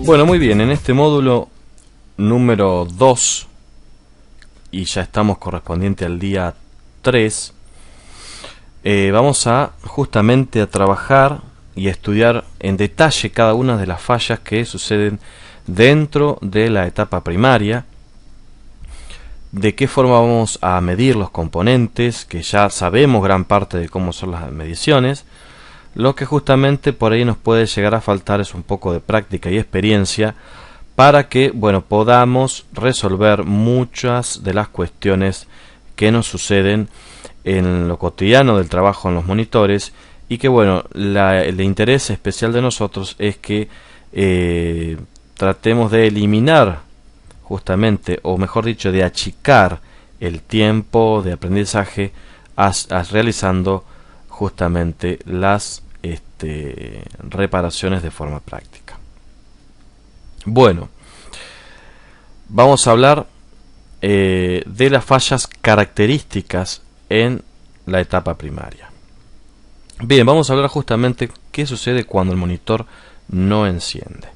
Bueno, muy bien, en este módulo número 2, y ya estamos correspondiente al día 3, vamos a justamente a trabajar y a estudiar en detalle cada una de las fallas que suceden dentro de la etapa primaria, de qué forma vamos a medir los componentes, que ya sabemos gran parte de cómo son las mediciones. Lo que justamente por ahí nos puede llegar a faltar es un poco de práctica y experiencia para que, bueno, podamos resolver muchas de las cuestiones que nos suceden en lo cotidiano del trabajo en los monitores, y que, bueno, el interés especial de nosotros es que tratemos de eliminar justamente, o mejor dicho, de achicar el tiempo de aprendizaje realizando justamente las reparaciones de forma práctica. Bueno, vamos a hablar de las fallas características en la etapa primaria. Bien, vamos a hablar justamente qué sucede cuando el monitor no enciende.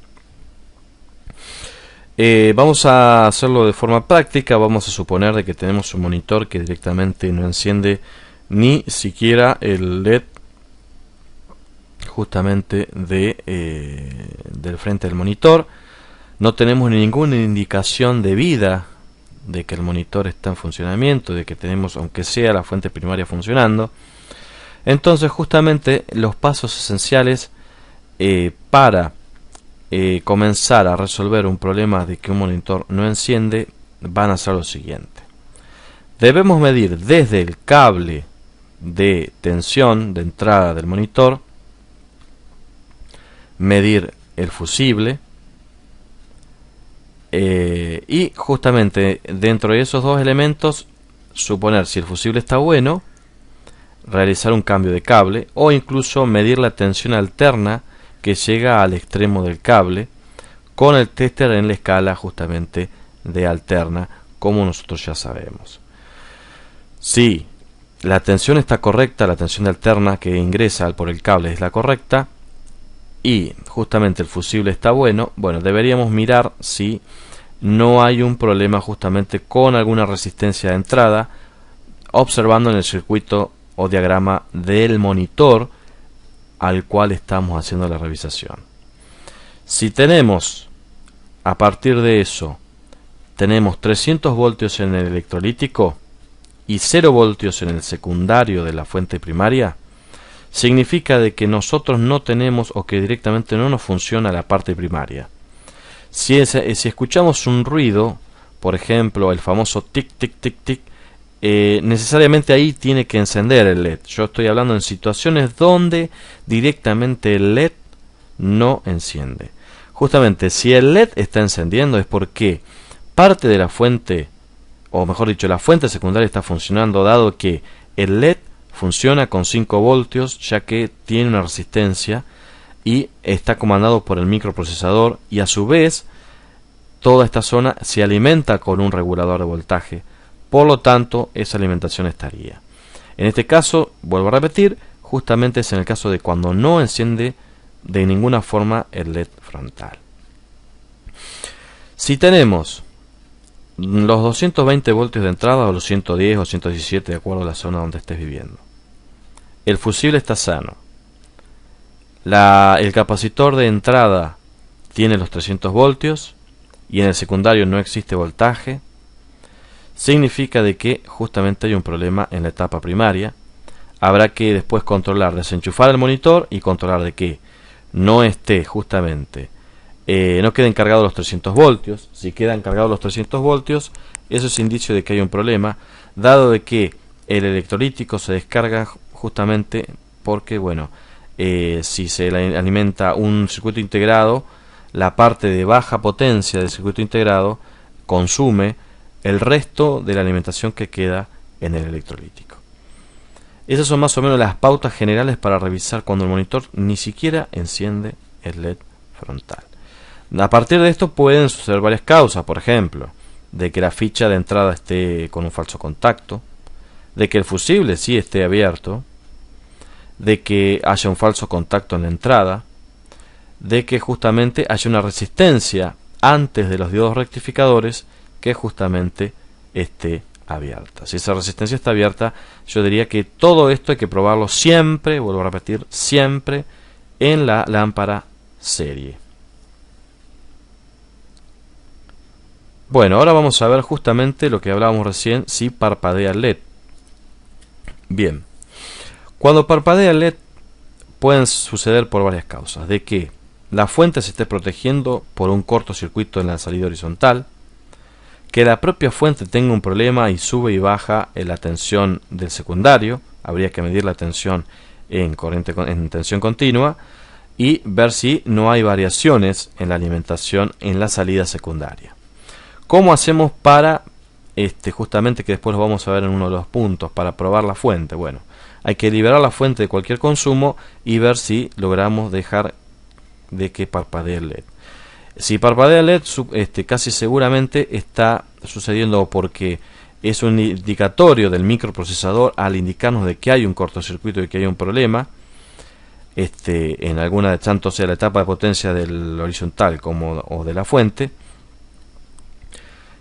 Vamos a hacerlo de forma práctica. Vamos a suponer de que tenemos un monitor que directamente no enciende ni siquiera el LED justamente del frente del monitor. No tenemos ninguna indicación de vida de que el monitor está en funcionamiento, de que tenemos, aunque sea la fuente primaria, funcionando. Entonces, justamente los pasos esenciales para comenzar a resolver un problema de que un monitor no enciende van a ser lo siguiente. Debemos medir desde el cable de tensión de entrada del monitor, medir el fusible, y justamente dentro de esos dos elementos suponer si el fusible está bueno, realizar un cambio de cable, o incluso medir la tensión alterna que llega al extremo del cable con el tester en la escala justamente de alterna, como nosotros ya sabemos. Si la tensión está correcta, la tensión de alterna que ingresa por el cable es la correcta, y justamente el fusible está bueno, deberíamos mirar si no hay un problema justamente con alguna resistencia de entrada, observando en el circuito o diagrama del monitor al cual estamos haciendo la revisación. Si tenemos, a partir de eso, tenemos 300 voltios en el electrolítico y 0 voltios en el secundario de la fuente primaria, significa de que nosotros no tenemos, o que directamente no nos funciona la parte primaria. Si escuchamos un ruido, por ejemplo el famoso tic tic tic tic, necesariamente ahí tiene que encender el LED. Yo estoy hablando en situaciones donde directamente el LED no enciende. Justamente si el LED está encendiendo es porque parte de la fuente, o mejor dicho, la fuente secundaria está funcionando, dado que el LED funciona con 5 voltios, ya que tiene una resistencia y está comandado por el microprocesador, y a su vez toda esta zona se alimenta con un regulador de voltaje. Por lo tanto, esa alimentación estaría. En este caso, vuelvo a repetir, justamente es en el caso de cuando no enciende de ninguna forma el LED frontal. Si tenemos los 220 voltios de entrada, o los 110 o 117, de acuerdo a la zona donde estés viviendo, el fusible está sano, el capacitor de entrada tiene los 300 voltios y en el secundario no existe voltaje, significa de que justamente hay un problema en la etapa primaria. Habrá que después controlar, desenchufar el monitor y controlar de que no esté justamente, no queden cargados los 300 voltios. Si quedan cargados los 300 voltios, eso es indicio de que hay un problema, dado de que el electrolítico se descarga justamente porque, si se alimenta un circuito integrado, la parte de baja potencia del circuito integrado consume el resto de la alimentación que queda en el electrolítico. Esas son más o menos las pautas generales para revisar cuando el monitor ni siquiera enciende el LED frontal. A partir de esto pueden suceder varias causas, por ejemplo, de que la ficha de entrada esté con un falso contacto, de que el fusible sí esté abierto, de que haya un falso contacto en la entrada, de que justamente haya una resistencia antes de los diodos rectificadores que justamente esté abierta. Si esa resistencia está abierta, yo diría que todo esto hay que probarlo siempre, vuelvo a repetir, siempre en la lámpara serie. Bueno, ahora vamos a ver justamente lo que hablábamos recién, si parpadea el LED. Bien, cuando parpadea el LED pueden suceder por varias causas, de que la fuente se esté protegiendo por un cortocircuito en la salida horizontal, que la propia fuente tenga un problema y sube y baja la tensión del secundario, habría que medir la tensión en tensión continua y ver si no hay variaciones en la alimentación en la salida secundaria. ¿Cómo hacemos para, justamente que después lo vamos a ver en uno de los puntos, para probar la fuente? Bueno, hay que liberar la fuente de cualquier consumo y ver si logramos dejar de que parpadee el LED. Si parpadea el LED, casi seguramente está sucediendo porque es un indicatorio del microprocesador al indicarnos de que hay un cortocircuito y que hay un problema en alguna, tanto sea la etapa de potencia del horizontal como o de la fuente,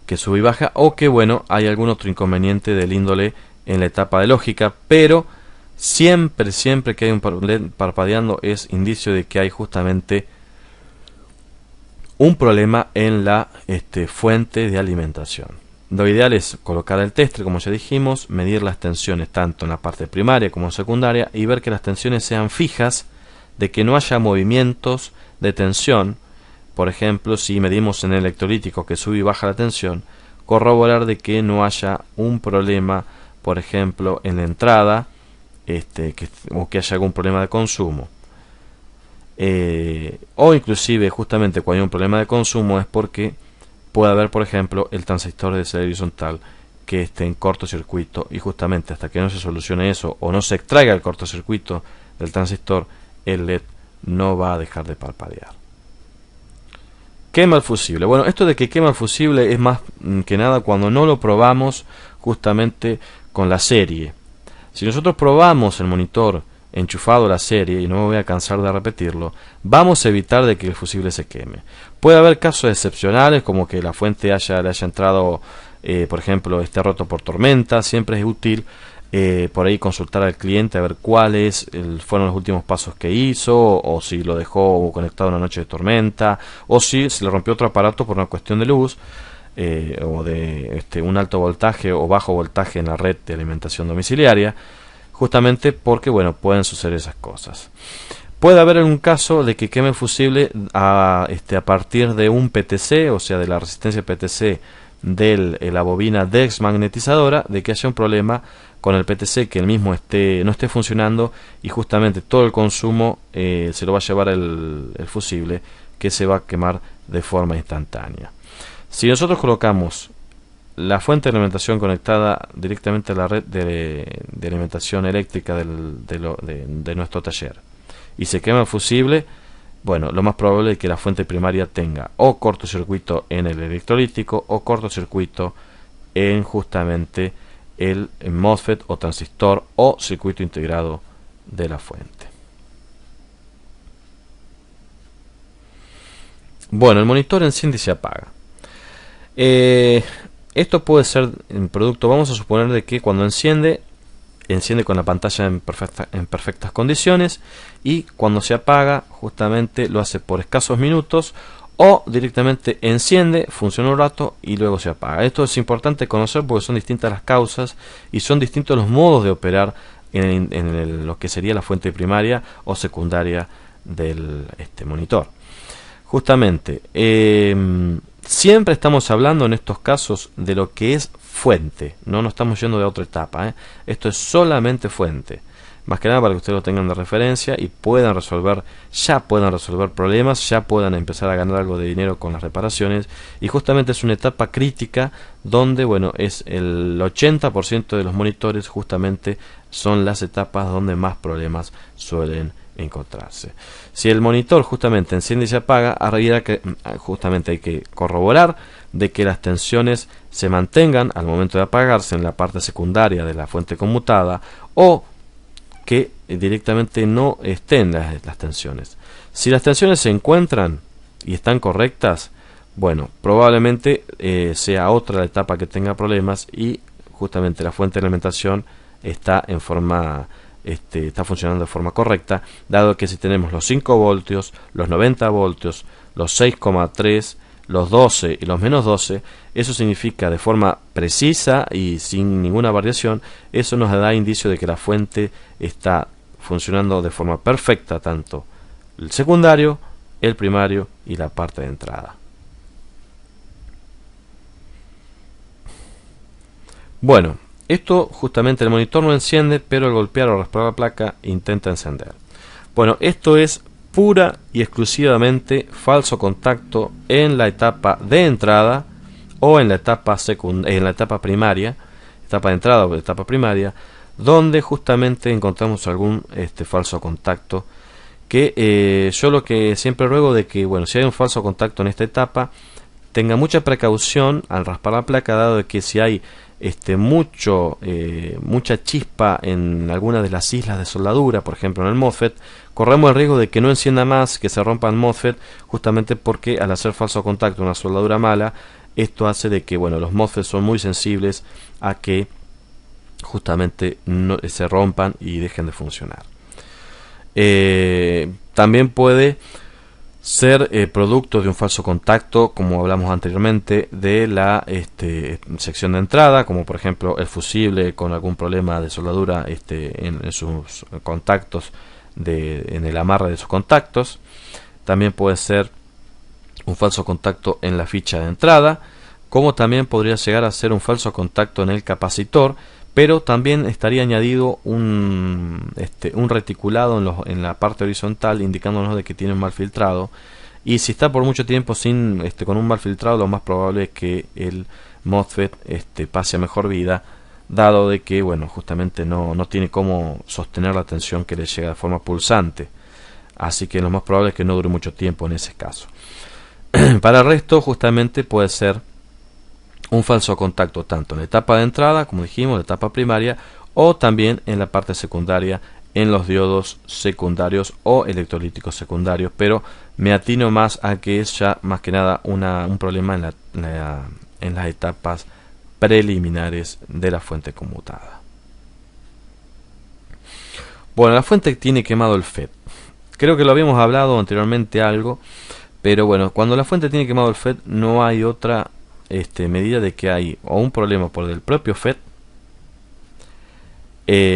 que sube y baja, o que bueno, hay algún otro inconveniente del índole en la etapa de lógica, pero siempre que hay un LED parpadeando es indicio de que hay justamente un problema en la fuente de alimentación. Lo ideal es colocar el tester, como ya dijimos, medir las tensiones tanto en la parte primaria como secundaria y ver que las tensiones sean fijas, de que no haya movimientos de tensión. Por ejemplo, si medimos en el electrolítico que sube y baja la tensión, corroborar de que no haya un problema, por ejemplo, en la entrada, o que haya algún problema de consumo. O inclusive, justamente cuando hay un problema de consumo es porque puede haber, por ejemplo, el transistor de salida horizontal que esté en cortocircuito, y justamente hasta que no se solucione eso o no se extraiga el cortocircuito del transistor, el LED no va a dejar de parpadear. Quema el fusible. Bueno, esto de que quema el fusible es más que nada cuando no lo probamos justamente con la serie. Si nosotros probamos el monitor enchufado a la serie, y no me voy a cansar de repetirlo, vamos a evitar de que el fusible se queme. Puede haber casos excepcionales, como que la fuente le haya entrado, por ejemplo, esté roto por tormenta. Siempre es útil por ahí consultar al cliente a ver cuáles fueron los últimos pasos que hizo, o si lo dejó conectado una noche de tormenta, o si se le rompió otro aparato por una cuestión de luz, o de un alto voltaje o bajo voltaje en la red de alimentación domiciliaria, justamente porque bueno, pueden suceder esas cosas. Puede haber un caso de que queme el fusible a partir de un PTC, o sea, de la resistencia PTC de la bobina desmagnetizadora, de que haya un problema con el PTC, que el mismo no esté funcionando, y justamente todo el consumo se lo va a llevar el fusible, que se va a quemar de forma instantánea. Si nosotros colocamos la fuente de alimentación conectada directamente a la red de alimentación eléctrica de nuestro taller y se quema el fusible, bueno, lo más probable es que la fuente primaria tenga o cortocircuito en el electrolítico o cortocircuito en justamente el MOSFET o transistor o circuito integrado de la fuente. Bueno, el monitor enciende y se apaga. Esto puede ser en producto, vamos a suponer de que cuando enciende con la pantalla en perfectas condiciones, y cuando se apaga justamente lo hace por escasos minutos, o directamente enciende, funciona un rato y luego se apaga. Esto es importante conocer porque son distintas las causas y son distintos los modos de operar en lo que sería la fuente primaria o secundaria del monitor. Justamente, siempre estamos hablando en estos casos de lo que es fuente, no estamos yendo de otra etapa, Esto es solamente fuente, más que nada para que ustedes lo tengan de referencia y puedan resolver problemas, ya puedan empezar a ganar algo de dinero con las reparaciones. Y justamente es una etapa crítica donde, bueno, es el 80% de los monitores, justamente son las etapas donde más problemas suelen encontrarse. Si el monitor justamente enciende y se apaga, justamente hay que corroborar de que las tensiones se mantengan al momento de apagarse en la parte secundaria de la fuente conmutada, o que directamente no estén las tensiones. Si las tensiones se encuentran y están correctas, bueno, probablemente sea otra la etapa que tenga problemas y justamente la fuente de alimentación está está funcionando de forma correcta, dado que si tenemos los 5 voltios, los 90 voltios, los 6,3, los 12 y los menos 12, eso significa de forma precisa y sin ninguna variación, eso nos da indicio de que la fuente está funcionando de forma perfecta, tanto el secundario, el primario y la parte de entrada. Bueno, esto justamente el monitor no enciende, pero al golpear o raspar la placa intenta encender. Bueno, esto es pura y exclusivamente falso contacto en la etapa de entrada o en la etapa primaria, etapa de entrada o etapa primaria, donde justamente encontramos algún falso contacto. Que yo lo que siempre ruego de que, bueno, si hay un falso contacto en esta etapa, tenga mucha precaución al raspar la placa, dado de que si hay mucha chispa en alguna de las islas de soldadura, por ejemplo en el MOSFET, corremos el riesgo de que no encienda más, que se rompa el MOSFET, justamente porque al hacer falso contacto una soldadura mala, esto hace de que, bueno, los MOSFET son muy sensibles a que justamente no, se rompan y dejen de funcionar. También puede ser producto de un falso contacto, como hablamos anteriormente, de la sección de entrada, como por ejemplo el fusible con algún problema de soldadura en sus contactos, en el amarre de sus contactos. También puede ser un falso contacto en la ficha de entrada, como también podría llegar a ser un falso contacto en el capacitor, pero también estaría añadido un reticulado en la parte horizontal, indicándonos de que tiene un mal filtrado. Y si está por mucho tiempo con un mal filtrado, lo más probable es que el MOSFET pase a mejor vida, dado de que, bueno, justamente no tiene cómo sostener la tensión que le llega de forma pulsante. Así que lo más probable es que no dure mucho tiempo en ese caso. Para el resto, justamente puede ser un falso contacto tanto en la etapa de entrada, como dijimos, en la etapa primaria, o también en la parte secundaria, en los diodos secundarios o electrolíticos secundarios, pero me atino más a que es ya más que nada un problema en las etapas preliminares de la fuente conmutada. Bueno, la fuente tiene quemado el FET. Creo que lo habíamos hablado anteriormente algo, pero bueno, cuando la fuente tiene quemado el FET no hay otra medida de que hay o un problema por el propio FET,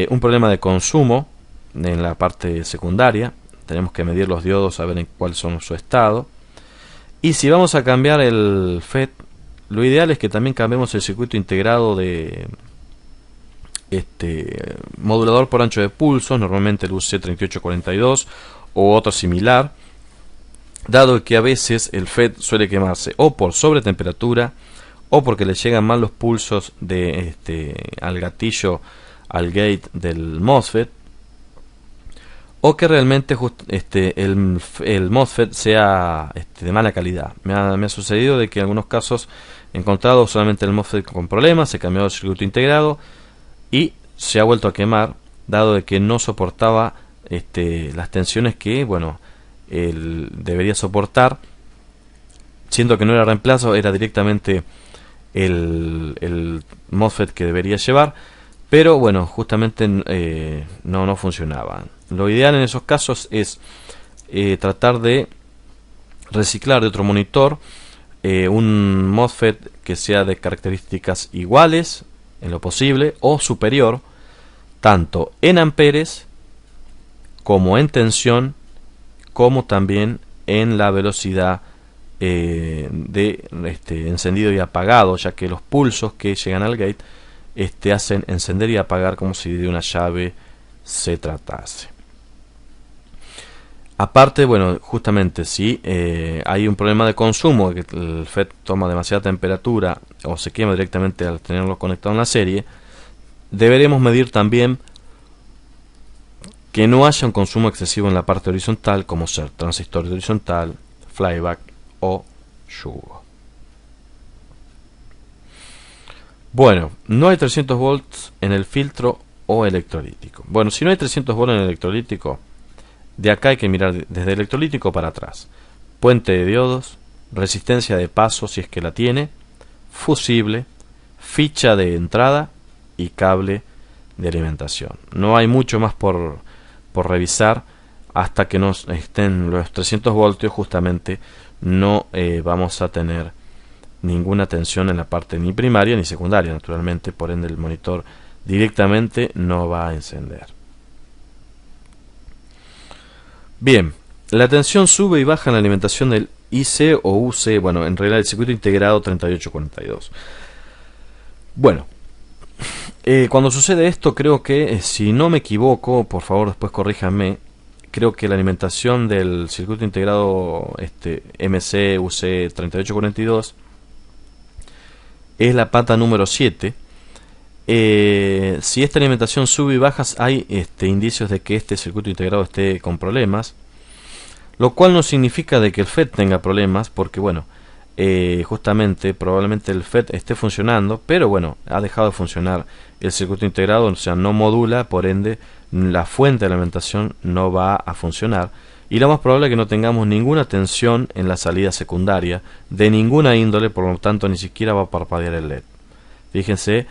un problema de consumo en la parte secundaria. Tenemos que medir los diodos a ver en cuál son su estado, y si vamos a cambiar el FET, lo ideal es que también cambiemos el circuito integrado de modulador por ancho de pulso, normalmente el UC3842 o otro similar, dado que a veces el FET suele quemarse o por sobretemperatura o porque le llegan mal los pulsos al gatillo, al gate del MOSFET, o que realmente el MOSFET sea de mala calidad. Me ha sucedido de que en algunos casos he encontrado solamente el MOSFET con problemas, se cambió el circuito integrado y se ha vuelto a quemar, dado de que no soportaba las tensiones que, bueno, debería soportar, siendo que no era reemplazo, era directamente el MOSFET que debería llevar, pero bueno, justamente no funcionaba. Lo ideal en esos casos es tratar de reciclar de otro monitor un MOSFET que sea de características iguales en lo posible o superior, tanto en amperes como en tensión, como también en la velocidad de encendido y apagado, ya que los pulsos que llegan al gate hacen encender y apagar como si de una llave se tratase. Aparte, bueno, justamente si hay un problema de consumo, que el FET toma demasiada temperatura o se quema directamente al tenerlo conectado en la serie, deberemos medir también que no haya un consumo excesivo en la parte horizontal, como ser transistor horizontal, flyback o yugo. Bueno, no hay 300 volts en el filtro o electrolítico. Bueno, si no hay 300 volts en el electrolítico, de acá hay que mirar desde el electrolítico para atrás. Puente de diodos, resistencia de paso si es que la tiene, fusible, ficha de entrada y cable de alimentación. No hay mucho más por revisar. Hasta que no estén los 300 voltios, justamente no vamos a tener ninguna tensión en la parte ni primaria ni secundaria, naturalmente. Por ende el monitor directamente no va a encender. Bien, la tensión sube y baja en la alimentación del IC o UC, bueno, en realidad el circuito integrado 3842. Bueno, cuando sucede esto, creo que, si no me equivoco, por favor después corríjanme, creo que la alimentación del circuito integrado MC UC 3842 es la pata número 7. Si esta alimentación sube y baja, hay indicios de que este circuito integrado esté con problemas, lo cual no significa de que el FET tenga problemas, porque bueno, justamente probablemente el FET esté funcionando, pero bueno, ha dejado de funcionar el circuito integrado, o sea, no modula, por ende la fuente de alimentación no va a funcionar, y lo más probable es que no tengamos ninguna tensión en la salida secundaria de ninguna índole, por lo tanto ni siquiera va a parpadear el LED. Fíjense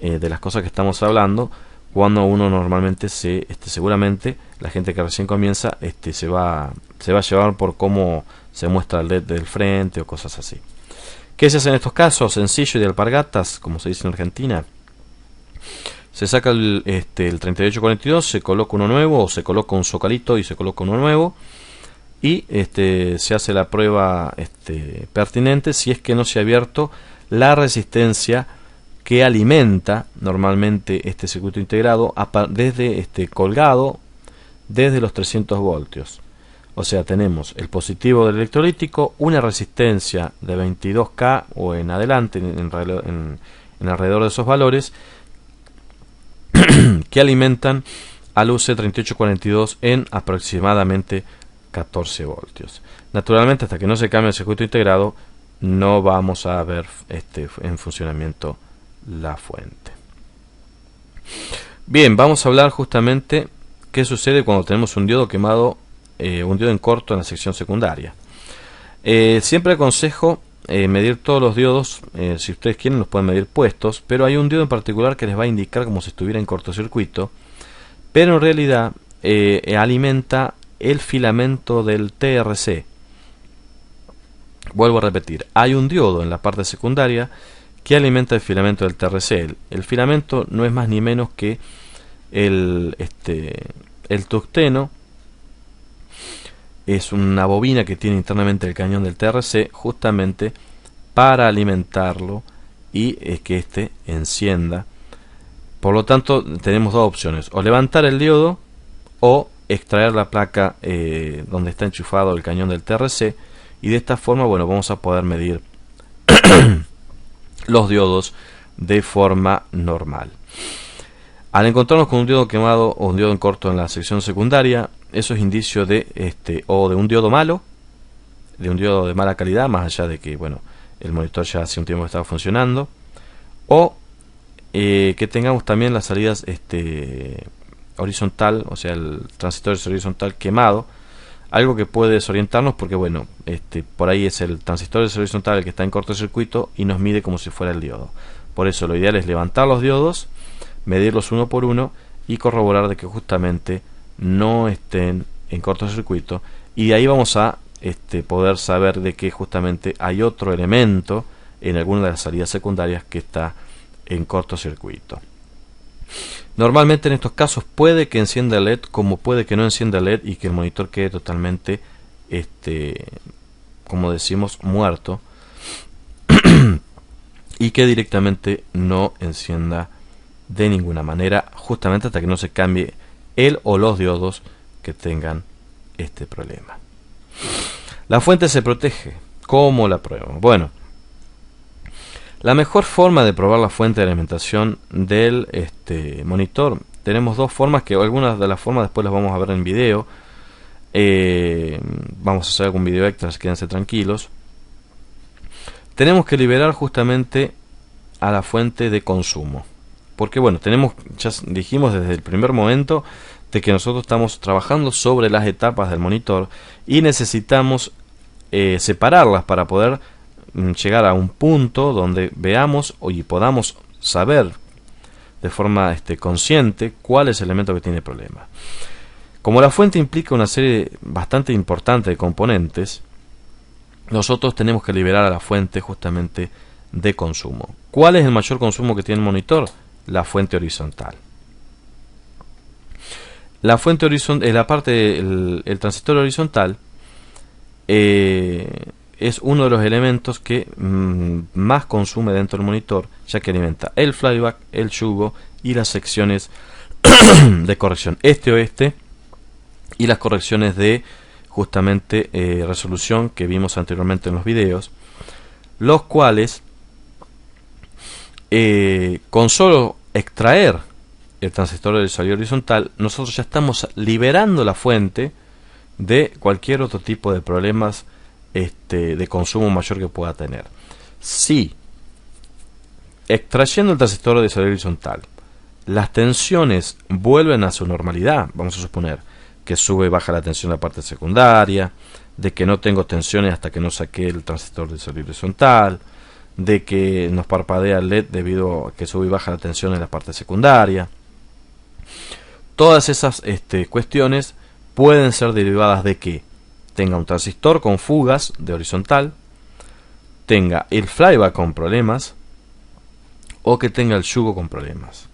de las cosas que estamos hablando, cuando uno normalmente seguramente la gente que recién comienza se va a llevar por cómo se muestra el LED del frente o cosas así. ¿Qué se hace en estos casos? Sencillo y de alpargatas, como se dice en Argentina. Se saca el 3842, se coloca uno nuevo, o se coloca un zocalito y se coloca uno nuevo, y se hace la prueba pertinente si es que no se ha abierto la resistencia que alimenta normalmente este circuito integrado desde colgado desde los 300 voltios. O sea, tenemos el positivo del electrolítico, una resistencia de 22K o en adelante, en alrededor de esos valores, que alimentan al UC3842 en aproximadamente 14 voltios. Naturalmente, hasta que no se cambie el circuito integrado, no vamos a ver en funcionamiento la fuente. Bien, vamos a hablar justamente qué sucede cuando tenemos un diodo quemado, un diodo en corto en la sección secundaria. Siempre aconsejo medir todos los diodos. Si ustedes quieren los pueden medir puestos, pero hay un diodo en particular que les va a indicar como si estuviera en cortocircuito, pero en realidad alimenta el filamento del TRC. Vuelvo a repetir, hay un diodo en la parte secundaria que alimenta el filamento del TRC. El filamento no es más ni menos que el tungsteno. Es una bobina que tiene internamente el cañón del TRC, justamente para alimentarlo y que éste encienda. Por lo tanto, tenemos dos opciones: o levantar el diodo o extraer la placa donde está enchufado el cañón del TRC, y de esta forma, bueno, vamos a poder medir los diodos de forma normal. Al encontrarnos con un diodo quemado o un diodo en corto en la sección secundaria, eso es indicio de o de un diodo malo, de un diodo de mala calidad, más allá de que, bueno, el monitor ya hace un tiempo estaba funcionando, o que tengamos también las salidas horizontal, o sea, el transistor horizontal quemado, algo que puede desorientarnos porque, bueno, por ahí es el transistor horizontal el que está en cortocircuito y nos mide como si fuera el diodo. Por eso lo ideal es levantar los diodos, medirlos uno por uno y corroborar de que justamente no estén en cortocircuito, y de ahí vamos a poder saber de que justamente hay otro elemento en alguna de las salidas secundarias que está en cortocircuito. Normalmente en estos casos puede que encienda el LED, como puede que no encienda el LED y que el monitor quede totalmente como decimos, muerto y que directamente no encienda de ninguna manera, justamente hasta que no se cambie el o los diodos que tengan este problema. La fuente se protege. ¿Cómo la pruebo? Bueno, la mejor forma de probar la fuente de alimentación del monitor, tenemos dos formas, que algunas de las formas después las vamos a ver en video. Vamos a hacer algún video extra, quédense tranquilos. Tenemos que liberar justamente a la fuente de consumo. porque bueno, ya dijimos desde el primer momento de que nosotros estamos trabajando sobre las etapas del monitor y necesitamos separarlas para poder llegar a un punto donde veamos y podamos saber de forma consciente cuál es el elemento que tiene problema. Como la fuente implica una serie bastante importante de componentes, nosotros tenemos que liberar a la fuente justamente de consumo. ¿Cuál es el mayor consumo que tiene el monitor? La fuente horizontal. La fuente horizontal, la parte el transistor horizontal es uno de los elementos que más consume dentro del monitor, ya que alimenta el flyback, el yugo y las secciones de corrección este-oeste y las correcciones de justamente resolución que vimos anteriormente en los videos, los cuales con solo extraer el transistor del salida horizontal nosotros ya estamos liberando la fuente de cualquier otro tipo de problemas de consumo mayor que pueda tener. Si extrayendo el transistor de salida horizontal las tensiones vuelven a su normalidad, vamos a suponer que sube y baja la tensión en la parte secundaria, de que no tengo tensiones hasta que no saqué el transistor de salida horizontal, de que nos parpadea el LED debido a que sube y baja la tensión en la parte secundaria. Todas esas cuestiones pueden ser derivadas de que tenga un transistor con fugas de horizontal, tenga el flyback con problemas o que tenga el yugo con problemas.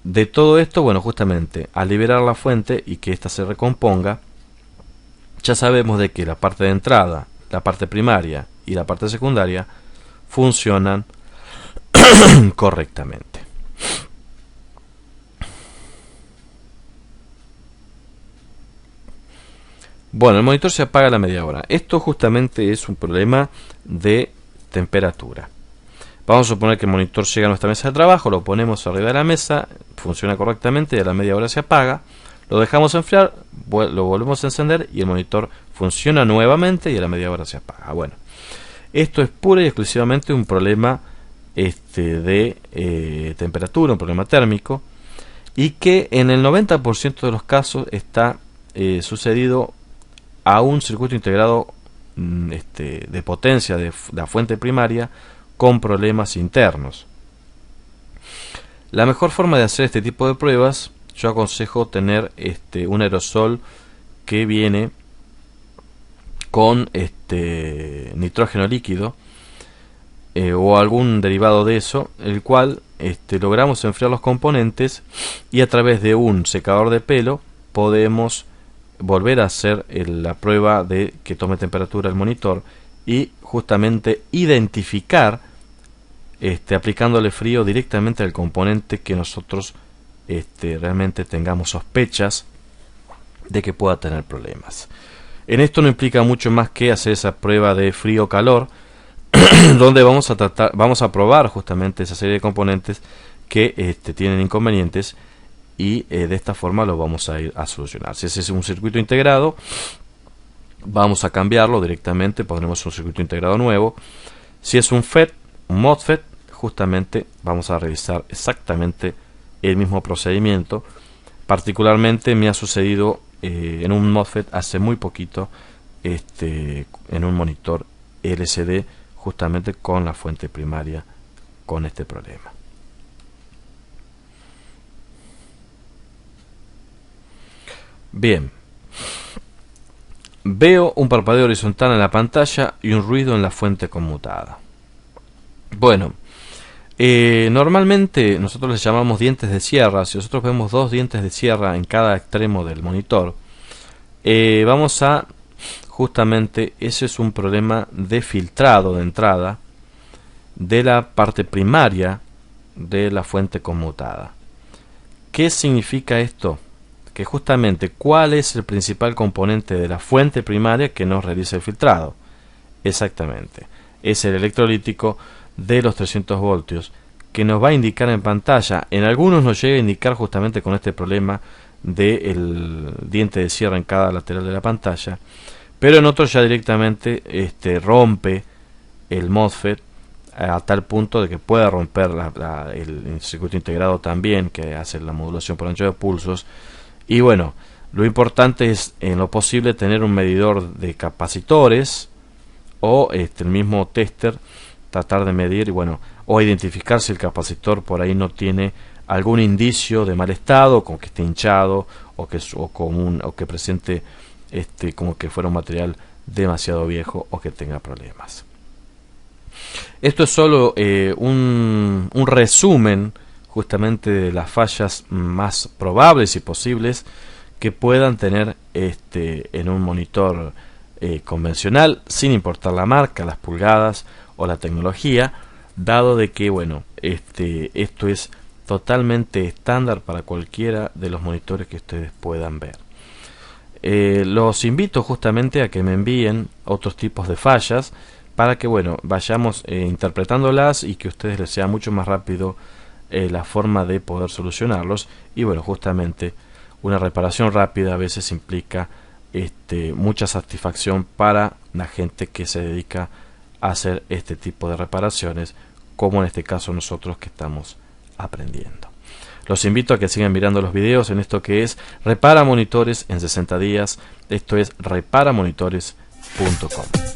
De todo esto, bueno, justamente al liberar la fuente y que ésta se recomponga, ya sabemos de que la parte de entrada, la parte primaria y la parte secundaria funcionan correctamente. Bueno, el monitor se apaga a la media hora. Esto justamente es un problema de temperatura. Vamos a suponer que el monitor llega a nuestra mesa de trabajo, lo ponemos arriba de la mesa, funciona correctamente y a la media hora se apaga, lo dejamos enfriar, lo volvemos a encender y el monitor funciona nuevamente y a la media hora se apaga. Bueno, esto es pura y exclusivamente un problema de temperatura, un problema térmico, y que en el 90% de los casos está sucedido a un circuito integrado de potencia de la fuente primaria con problemas internos. La mejor forma de hacer este tipo de pruebas, yo aconsejo tener un aerosol que viene con nitrógeno líquido o algún derivado de eso, el cual logramos enfriar los componentes y a través de un secador de pelo podemos volver a hacer la prueba de que tome temperatura el monitor y justamente identificar aplicándole frío directamente al componente que nosotros realmente tengamos sospechas de que pueda tener problemas. En esto no implica mucho más que hacer esa prueba de frío-calor donde vamos a probar justamente esa serie de componentes que tienen inconvenientes y de esta forma lo vamos a ir a solucionar. Si ese es un circuito integrado, vamos a cambiarlo directamente, pondremos un circuito integrado nuevo. Si es un FET, un MOSFET, justamente vamos a realizar exactamente el mismo procedimiento. Particularmente me ha sucedido en un MOSFET hace muy poquito, en un monitor LCD, justamente con la fuente primaria con este problema. Bien, veo un parpadeo horizontal en la pantalla y un ruido en la fuente conmutada. Bueno, normalmente nosotros les llamamos dientes de sierra. Si nosotros vemos dos dientes de sierra en cada extremo del monitor, vamos a justamente, ese es un problema de filtrado de entrada de la parte primaria de la fuente conmutada. ¿Qué significa esto? Que justamente, ¿cuál es el principal componente de la fuente primaria que nos realiza el filtrado? Exactamente, es el electrolítico de los 300 voltios que nos va a indicar en pantalla. En algunos nos llega a indicar justamente con este problema del diente de sierra en cada lateral de la pantalla, pero en otros ya directamente rompe el MOSFET a tal punto de que pueda romper el circuito integrado también, que hace la modulación por ancho de pulsos. Y bueno, lo importante es en lo posible tener un medidor de capacitores o el mismo tester, tratar de medir y bueno, o identificar si el capacitor por ahí no tiene algún indicio de mal estado, como que esté hinchado o que presente como que fuera un material demasiado viejo o que tenga problemas. Esto es solo un resumen justamente de las fallas más probables y posibles que puedan tener en un monitor convencional, sin importar la marca, las pulgadas o la tecnología, dado de que bueno, esto es totalmente estándar para cualquiera de los monitores que ustedes puedan ver. Los invito justamente a que me envíen otros tipos de fallas para que bueno, vayamos interpretándolas y que a ustedes les sea mucho más rápido la forma de poder solucionarlos. Y bueno, justamente una reparación rápida a veces implica mucha satisfacción para la gente que se dedica a hacer este tipo de reparaciones, como en este caso nosotros que estamos aprendiendo. Los invito a que sigan mirando los videos en esto que es Repara Monitores en 60 días. Esto es reparamonitores.com.